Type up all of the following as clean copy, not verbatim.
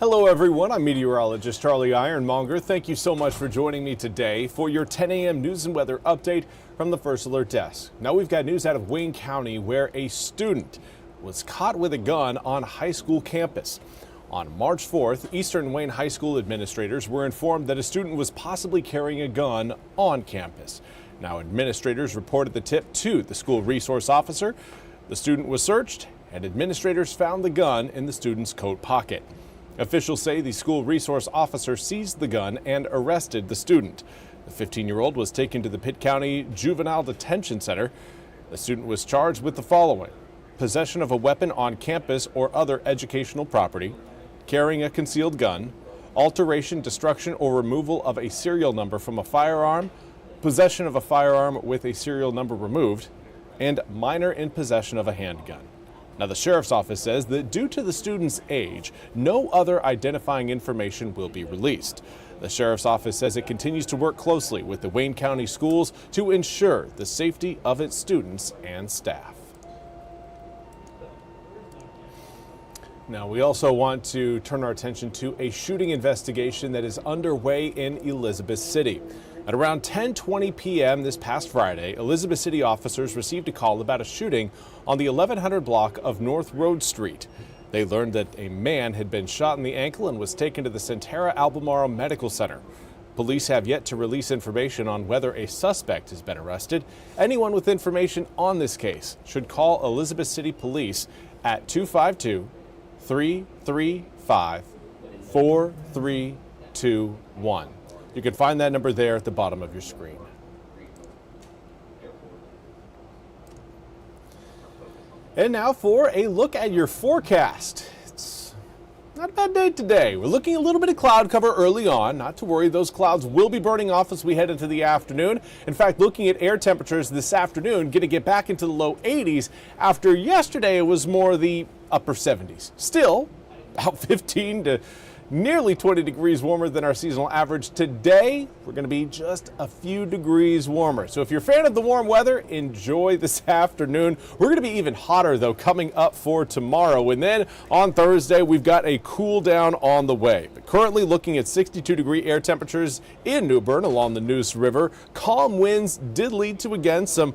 Hello everyone, I'm Meteorologist Charlie Ironmonger. Thank you so much for joining me today for your 10 a.m. news and weather update from the First Alert Desk. Now we've got news out of Wayne County where a student was caught with a gun on high school campus. On March 4th, Eastern Wayne High School administrators were informed that a student was possibly carrying a gun on campus. Now administrators reported the tip to the school resource officer. The student was searched and administrators found the gun in the student's coat pocket. Officials say the school resource officer seized the gun and arrested the student. The 15-year-old was taken to the Pitt County Juvenile Detention Center. The student was charged with the following: possession of a weapon on campus or other educational property, carrying a concealed gun, alteration, destruction, or removal of a serial number from a firearm, possession of a firearm with a serial number removed, and minor in possession of a handgun. Now, the sheriff's office says that due to the student's age, no other identifying information will be released. The sheriff's office says it continues to work closely with the Wayne County schools to ensure the safety of its students and staff. Now, we also want to turn our attention to a shooting investigation that is underway in Elizabeth City. At around 10:20 p.m. this past Friday, Elizabeth City officers received a call about a shooting on the 1100 block of North Road Street. They learned that a man had been shot in the ankle and was taken to the Centera Albemarle Medical Center. Police have yet to release information on whether a suspect has been arrested. Anyone with information on this case should call Elizabeth City Police at 252-335-4321. You can find that number there at the bottom of your screen. And now for a look at your forecast. It's not a bad day today. We're looking at a little bit of cloud cover early on. Not to worry, those clouds will be burning off as we head into the afternoon. In fact, looking at air temperatures this afternoon, going to get back into the low 80s after yesterday it was more the upper 70s. Still, about 15 to nearly 20 degrees warmer than our seasonal average. Today, we're going to be just a few degrees warmer. So if you're a fan of the warm weather, enjoy this afternoon. We're going to be even hotter, though, coming up for tomorrow. And then on Thursday, we've got a cool down on the way. But currently looking at 62-degree air temperatures in New Bern along the Neuse River. Calm winds did lead to, again, some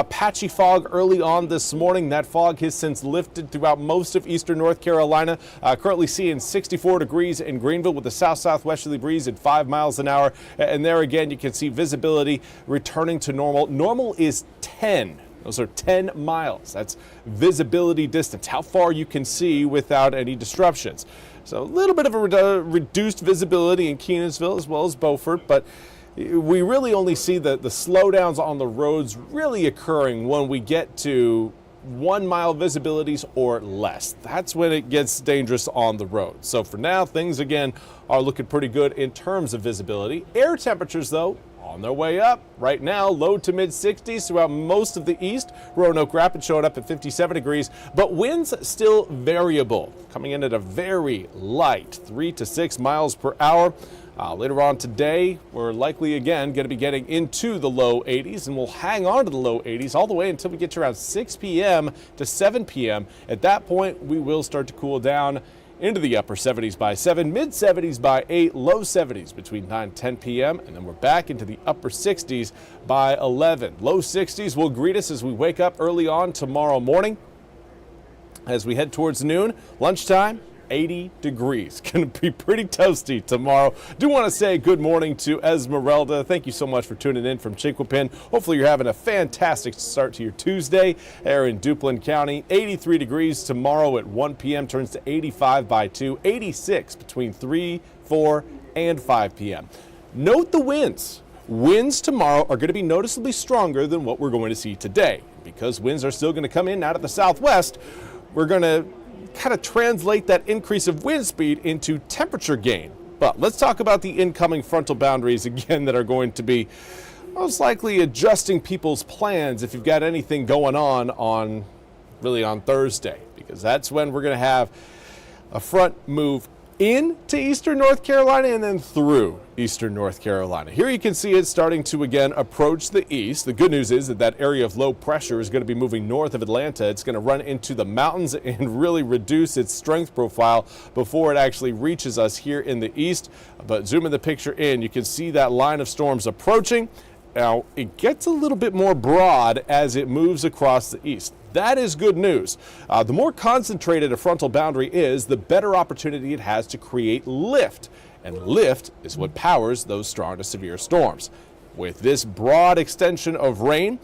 patchy fog early on this morning. That fog has since lifted throughout most of eastern North Carolina. Currently seeing 64 degrees in Greenville with a south-southwesterly breeze at 5 miles an hour. And there again, you can see visibility returning to normal. Normal is 10. Those are 10 miles. That's visibility distance, how far you can see without any disruptions. So a little bit of a reduced visibility in Kenansville as well as Beaufort, but we really only see the slowdowns on the roads really occurring when we get to 1 mile visibilities or less. That's when it gets dangerous on the road. So for now, things again are looking pretty good in terms of visibility. Air temperatures, though, on their way up. Right now, low to mid 60s throughout most of the east. Roanoke Rapids showing up at 57 degrees, but winds still variable, coming in at a very light 3 to 6 miles per hour. Later on today, we're likely again going to be getting into the low 80s, and we'll hang on to the low 80s all the way until we get to around 6 p.m. to 7 p.m. At that point, we will start to cool down into the upper 70s by 7, mid 70s by 8, low 70s between 9 and 10 p.m. And then we're back into the upper 60s by 11. Low 60s will greet us as we wake up early on tomorrow morning. As we head towards noon, lunchtime, 80 degrees. Going to be pretty toasty tomorrow. Do want to say good morning to Esmeralda. Thank you so much for tuning in from Chinquapin. Hopefully you're having a fantastic start to your Tuesday there in Duplin County. 83 degrees tomorrow at 1 p.m. turns to 85 by 2. 86 between 3, 4, and 5 p.m. Note the winds. Winds tomorrow are going to be noticeably stronger than what we're going to see today. Because winds are still going to come in out of the southwest, we're going to kind of translate that increase of wind speed into temperature gain. But let's talk about the incoming frontal boundaries again that are going to be most likely adjusting people's plans if you've got anything going on really on Thursday, because that's when we're going to have a front move into eastern North Carolina and then through eastern North Carolina. Here you can see it starting to again approach the east. The good news is that that area of low pressure is going to be moving north of Atlanta. It's going to run into the mountains and really reduce its strength profile before it actually reaches us here in the east. But zoom in the picture in, you can see that line of storms approaching. Now, it gets a little bit more broad as it moves across the east. That is good news. The more concentrated a frontal boundary is, the better opportunity it has to create lift. And lift is what powers those strong to severe storms. With this broad extension of rain,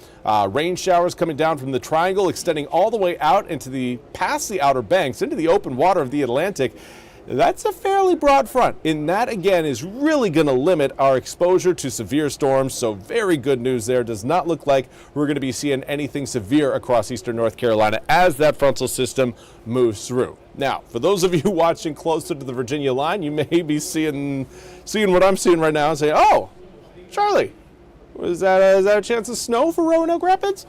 rain showers coming down from the triangle, extending all the way out into past the Outer Banks, into the open water of the Atlantic. That's a fairly broad front, and that again is really going to limit our exposure to severe storms. So very good news there. Does not look like we're going to be seeing anything severe across eastern North Carolina as that frontal system moves through. Now, for those of you watching closer to the Virginia line, you may be seeing what I'm seeing right now and say, "Oh, Charlie, is that a chance of snow for Roanoke Rapids?"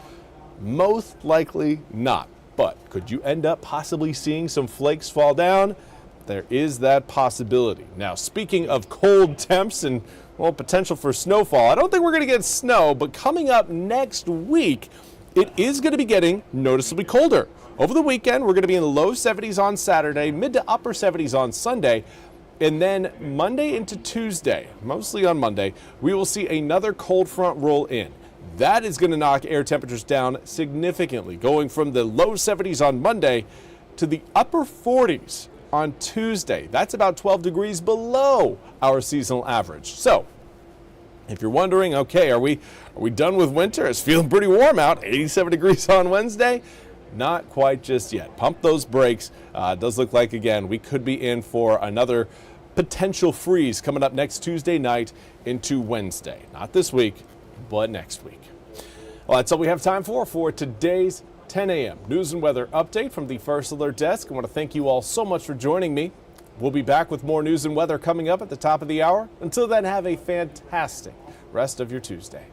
Most likely not, but could you end up possibly seeing some flakes fall down? There is that possibility. Now, speaking of cold temps and, well, potential for snowfall, I don't think we're going to get snow, but coming up next week, it is going to be getting noticeably colder. Over the weekend, we're going to be in the low 70s on Saturday, mid to upper 70s on Sunday, and then Monday into Tuesday, mostly on Monday, we will see another cold front roll in. That is going to knock air temperatures down significantly, going from the low 70s on Monday to the upper 40s on Tuesday. That's about 12 degrees below our seasonal average. So if you're wondering, okay, are we done with winter? It's feeling pretty warm out, 87 degrees on Wednesday. Not quite just yet. Pump those brakes. It does look like, again, we could be in for another potential freeze coming up next Tuesday night into Wednesday. Not this week, but next week. Well, that's all we have time for today's 10 a.m. news and weather update from the First Alert Desk. I want to thank you all so much for joining me. We'll be back with more news and weather coming up at the top of the hour. Until then, have a fantastic rest of your Tuesday.